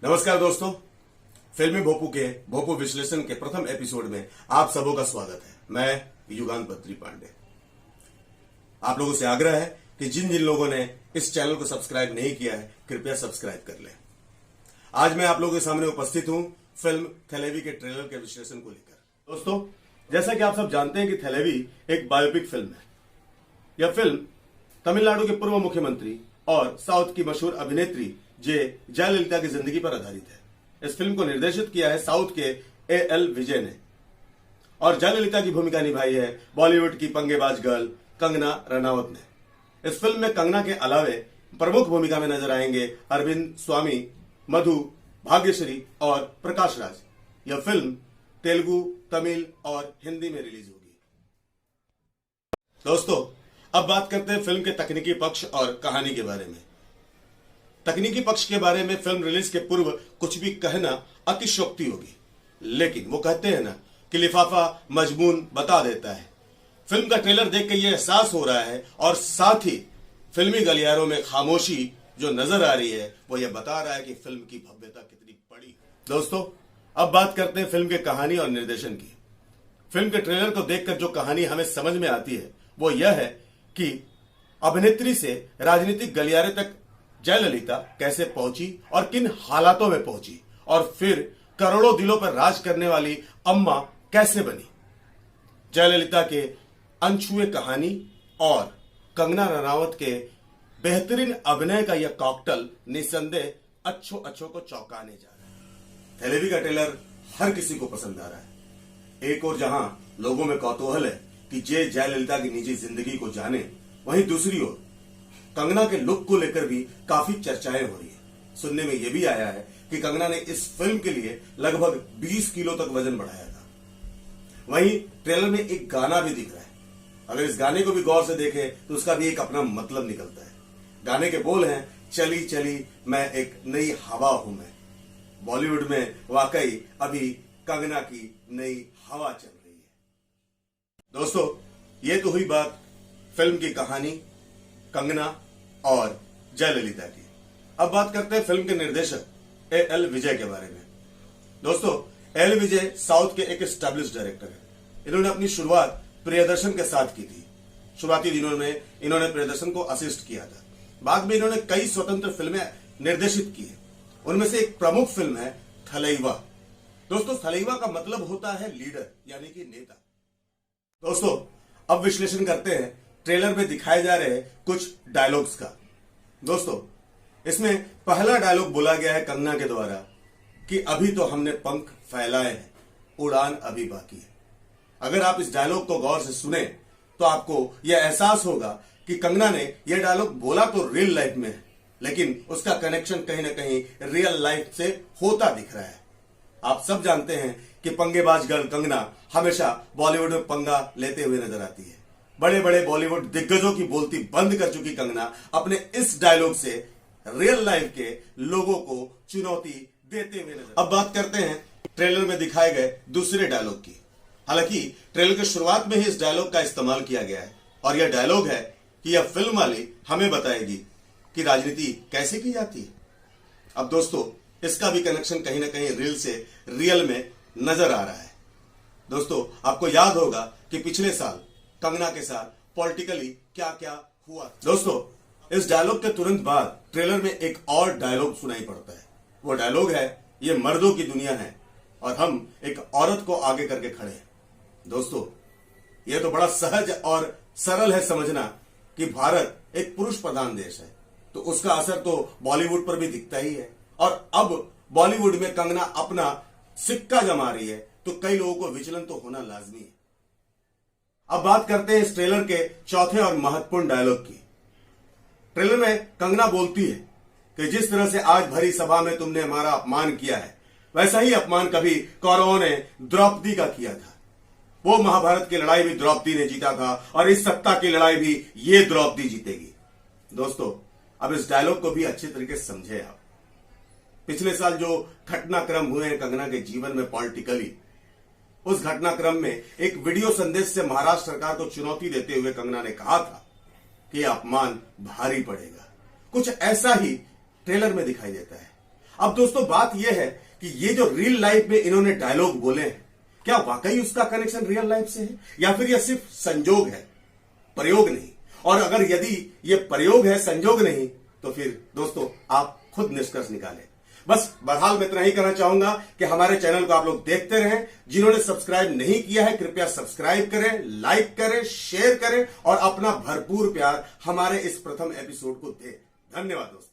नमस्कार दोस्तों, फिल्मी भोपू के भोपू विश्लेषण के प्रथम एपिसोड में आप सबों का स्वागत है। मैं युगांत बद्री पांडे। आप लोगों से आग्रह है कि जिन जिन लोगों ने इस चैनल को सब्सक्राइब नहीं किया है, कृपया सब्सक्राइब कर लें। आज मैं आप लोगों के सामने उपस्थित हूं फिल्म थैलेवी के ट्रेलर के विश्लेषण को लेकर। दोस्तों, जैसा कि आप सब जानते हैं कि थैलेवी एक बायोपिक फिल्म है। यह फिल्म तमिलनाडु के पूर्व मुख्यमंत्री और साउथ की मशहूर अभिनेत्री जयललिता की जिंदगी पर आधारित है। इस फिल्म को निर्देशित किया है साउथ के एल विजय ने और जयललिता की भूमिका निभाई है बॉलीवुड की पंगेबाज गर्ल कंगना रनावत ने। इस फिल्म में कंगना के अलावे प्रमुख भूमिका में नजर आएंगे अरविंद स्वामी, मधु, भाग्यश्री और प्रकाश राज। यह फिल्म तेलुगु, तमिल और हिंदी में रिलीज होगी। दोस्तों, अब बात करते हैं फिल्म के तकनीकी पक्ष और कहानी के बारे में। तकनीकी पक्ष के बारे में फिल्म रिलीज के पूर्व कुछ भी कहना अतिशयोक्ति होगी, लेकिन वो कहते हैं ना कि लिफाफा मजमून बता देता है। फिल्म का ट्रेलर देख के ये एहसास हो रहा है और साथ ही फिल्मी गलियारों में खामोशी जो नजर आ रही है वो ये बता रहा है कि फिल्म की भव्यता कितनी बड़ी है। दोस्तों, अब बात करते हैं फिल्म के कहानी और निर्देशन की। फिल्म के ट्रेलर को देखकर जो कहानी हमें समझ में आती है वो यह है कि अभिनेत्री से राजनीतिक गलियारे तक जयललिता कैसे पहुंची और किन हालातों में पहुंची, और फिर करोड़ों दिलों पर राज करने वाली अम्मा कैसे बनी। जयललिता के अनछुए कहानी और कंगना रनावत के बेहतरीन अभिनय का यह कॉकटेल निसंदेह अच्छों को चौंकाने जा रहा है। थैलेवी का ट्रेलर हर किसी को पसंद आ रहा है। एक और जहां लोगों में कौतूहल है कि जयललिता की निजी जिंदगी को जाने, वहीं दूसरी ओर कंगना के लुक को लेकर भी काफी चर्चाएं हो रही है। सुनने में यह भी आया है कि कंगना ने इस फिल्म के लिए लगभग 20 किलो तक वजन बढ़ाया था। वहीं ट्रेलर में एक गाना भी दिख रहा है। अगर इस गाने को भी गौर से देखें तो उसका भी एक अपना मतलब निकलता है। गाने के बोल हैं, चली चली मैं एक नई हवा हूं मैं। बॉलीवुड में वाकई अभी कंगना की नई हवा चल रही है। दोस्तों, ये तो हुई बात फिल्म की कहानी, कंगना और जयललिता की। अब बात करते हैं फिल्म के निर्देशक एल विजय के बारे में। दोस्तों, एल विजय साउथ के एक एस्टैब्लिश्ड डायरेक्टर है। इन्होंने अपनी शुरुआत प्रियदर्शन के साथ की थी। शुरुआती दिनों में इन्होंने प्रियदर्शन को असिस्ट किया था। बाद में इन्होंने कई स्वतंत्र फिल्में निर्देशित की है। उनमें से एक प्रमुख फिल्म है थलैवा। दोस्तों, थलैवा का मतलब होता है लीडर, यानी कि नेता। दोस्तों, अब विश्लेषण करते हैं ट्रेलर में दिखाए जा रहे कुछ डायलॉग्स का। दोस्तों, इसमें पहला डायलॉग बोला गया है कंगना के द्वारा कि अभी तो हमने पंख फैलाए हैं, उड़ान अभी बाकी है। अगर आप इस डायलॉग को गौर से सुने तो आपको यह एहसास होगा कि कंगना ने यह डायलॉग बोला तो रियल लाइफ में है, लेकिन उसका कनेक्शन कहीं ना कहीं रियल लाइफ से होता दिख रहा है। आप सब जानते हैं कि पंगेबाज गर्ल कंगना हमेशा बॉलीवुड में पंगा लेते हुए नजर आती है। बड़े बड़े बॉलीवुड दिग्गजों की बोलती बंद कर चुकी कंगना अपने इस डायलॉग से रियल लाइफ के लोगों को चुनौती देते हुए नजर। अब बात करते हैं ट्रेलर में दिखाए गए दूसरे डायलॉग की। हालांकि ट्रेलर की शुरुआत में ही इस डायलॉग का इस्तेमाल किया गया है और यह डायलॉग है कि यह फिल्म वाली हमें बताएगी कि राजनीति कैसे की जाती है। अब दोस्तों, इसका भी कनेक्शन कहीं ना कहीं रियल में नजर आ रहा है। दोस्तों, आपको याद होगा कि पिछले साल कंगना के साथ पॉलिटिकली क्या क्या हुआ। दोस्तों, इस डायलॉग के तुरंत बाद ट्रेलर में एक और डायलॉग सुनाई पड़ता है। वो डायलॉग है, ये मर्दों की दुनिया है और हम एक औरत को आगे करके खड़े हैं। दोस्तों, ये तो बड़ा सहज और सरल है समझना कि भारत एक पुरुष प्रधान देश है, तो उसका असर तो बॉलीवुड पर भी दिखता ही है। और अब बॉलीवुड में कंगना अपना सिक्का जमा रही है तो कई लोगों को विचलन तो होना लाजमी है। अब बात करते हैं इस ट्रेलर के चौथे और महत्वपूर्ण डायलॉग की। ट्रेलर में कंगना बोलती है कि जिस तरह से आज भरी सभा में तुमने हमारा अपमान किया है, वैसा ही अपमान कभी कौरवों ने द्रौपदी का किया था। वो महाभारत की लड़ाई भी द्रौपदी ने जीता था और इस सत्ता की लड़ाई भी ये द्रौपदी जीतेगी। दोस्तों, अब इस डायलॉग को भी अच्छे तरीके से समझे आप। पिछले साल जो घटनाक्रम हुए हैं कंगना के जीवन में पॉलिटिकली, उस घटनाक्रम में एक वीडियो संदेश से महाराष्ट्र सरकार को चुनौती देते हुए कंगना ने कहा था कि अपमान भारी पड़ेगा। कुछ ऐसा ही ट्रेलर में दिखाई देता है। अब दोस्तों बात यह है कि ये जो रियल लाइफ में इन्होंने डायलॉग बोले हैं, क्या वाकई उसका कनेक्शन रियल लाइफ से है या फिर यह सिर्फ संजोग है, प्रयोग नहीं? और अगर यदि यह प्रयोग है, संजोग नहीं, तो फिर दोस्तों आप खुद निष्कर्ष निकालें। बस बहरहाल मैं इतना ही कहना चाहूंगा कि हमारे चैनल को आप लोग देखते रहें। जिन्होंने सब्सक्राइब नहीं किया है कृपया सब्सक्राइब करें, लाइक करें, शेयर करें और अपना भरपूर प्यार हमारे इस प्रथम एपिसोड को दें। धन्यवाद दोस्तों।